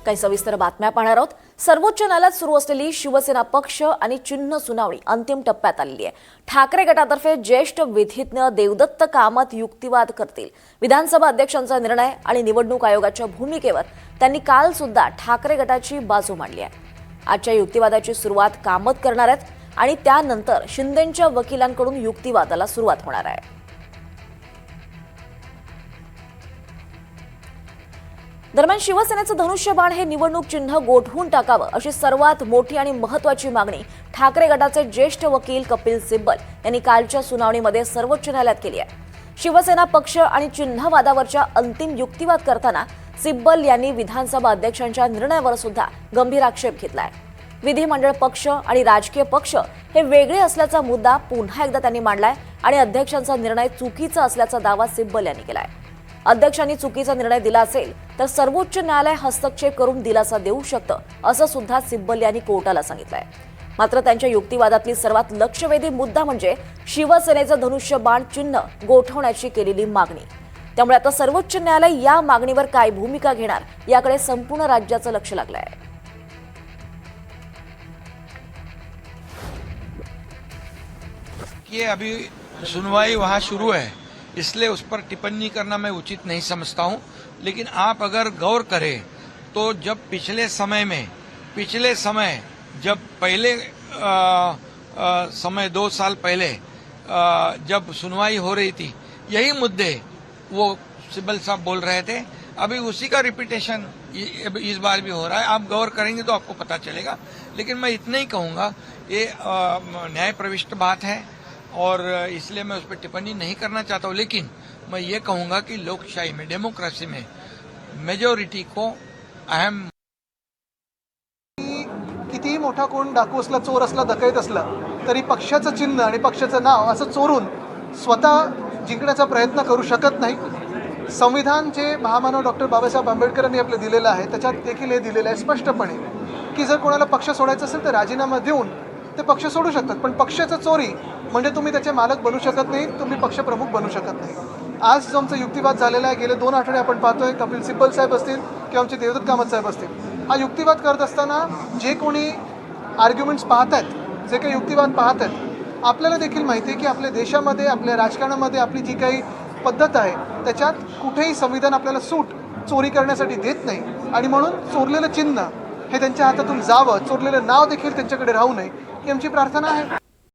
काही सविस्तर बातम्या पाहणार आहोत। सर्वोच्च न्यायालयात सुरू असलेली शिवसेना पक्ष आणि चिन्ह सुनावणी अंतिम टप्प्यात आलेली आहे। ठाकरे गटातर्फे ज्येष्ठ विधिज्ञ देवदत्त कामत युक्तिवाद करतील। विधानसभा अध्यक्षांचा निर्णय आणि निवडणूक आयोगाच्या भूमिकेवर त्यांनी काल सुद्धा ठाकरे गटाची बाजू मांडली आहे। आजच्या युक्तिवादाची सुरुवात कामत करणार आहेत आणि त्यानंतर शिंदेंच्या वकिलांकडून युक्तिवादाला सुरुवात होणार आहे। दरम्यान शिवसेनेचं धनुष्यबाण हे निवडणूक चिन्ह गोठवून टाकावं अशी सर्वात मोठी आणि महत्त्वाची मागणी ठाकरे गटाचे ज्येष्ठ वकील कपिल सिब्बल यांनी कालच्या सुनावणीमध्ये सर्वोच्च न्यायालयात केली आहे। शिवसेना पक्ष आणि चिन्ह वादावरच्या अंतिम युक्तिवाद करताना सिब्बल यांनी विधानसभा अध्यक्षांच्या निर्णयावर सुद्धा गंभीर आक्षेप घेतलाय। विधिमंडळ पक्ष आणि राजकीय पक्ष हे वेगळे असल्याचा मुद्दा पुन्हा एकदा त्यांनी मांडलाय आणि अध्यक्षांचा निर्णय चुकीचा असल्याचा दावा सिब्बल यांनी केलाय। अध्यक्षांनी चुकीचा निर्णय दिला असेल तर सर्वोच्च न्यायालय हस्तक्षेप करून दिलासा देऊ शकतं असं सुद्धा सिब्बल यांनी कोर्टाला सांगितलंय। मात्र त्यांच्या युक्तिवादातली सर्वात लक्षवेधी मुद्दा म्हणजे शिवसेनेचं धनुष्यबाण चिन्ह गोठवण्याची केलेली मागणी। त्यामुळे आता सर्वोच्च न्यायालय या मागणीवर काय भूमिका घेणार याकडे संपूर्ण राज्याचं लक्ष लागलंय। ये अभी सुनवाई वहां शुरू है, इसलिए उस पर टिप्पणी करना मैं उचित नहीं समझता हूं। लेकिन आप अगर गौर करें तो जब पिछले समय जब पहले समय 2 साल पहले जब सुनवाई हो रही थी, यही मुद्दे वो सिब्बल साहब बोल रहे थे। अभी उसी का रिपीटेशन इस बार भी हो रहा है। आप गौर करेंगे तो आपको पता चलेगा। लेकिन मैं इतना ही कहूंगा, ये न्याय प्रविष्ट बात है और इसलिए मैं उस पर टिप्पणी नहीं करना चाहता हूं। लेकिन मैं ये कहूंगा कि लोकशाही में, डेमोक्रेसी में मेजॉरिटी को अहम कितीही मोठा कोण डाकू असला, चोर असला, डकैत असला तरी पक्षाचं चिन्ह आणि पक्षाचं नाव असं चोरून स्वतः जिंकण्याचा प्रयत्न करू शकत नाही। संविधान जे महामानव डॉक्टर बाबासाहेब आंबेडकरांनी आपलं दिलेलं आहे त्याच्यात देखील हे दिलेलं आहे स्पष्टपणे की जर कोणाला पक्ष सोडायचा असेल तर राजीनामा देऊन ते पक्ष सोडू शकतात, पण पक्षाचं चोरी म्हणजे तुम्ही त्याचे मालक बनू शकत नाही, तुम्ही पक्षप्रमुख बनू शकत नाही। आज जो आमचा युक्तिवाद झालेला आहे, गेले 2 आठवडे आपण पाहतोय, कपिल सिब्बल साहेब असतील किंवा आमचे देवदत्त कामत साहेब असतील, हा युक्तिवाद करत असताना जे कोणी आर्ग्युमेंट्स पाहत आहेत, जे काही युक्तिवाद पाहत आहेत, आपल्याला देखील माहिती आहे की आपल्या देशामध्ये, आपल्या राजकारणामध्ये आपली जी काही पद्धत आहे त्याच्यात कुठेही संविधान आपल्याला सूट चोरी करण्यासाठी देत नाही आणि म्हणून चोरलेलं चिन्ह हे त्यांच्या हातातून जावं, चोरलेलं नाव देखील त्यांच्याकडे राहू नये ही आमची प्रार्थना आहे।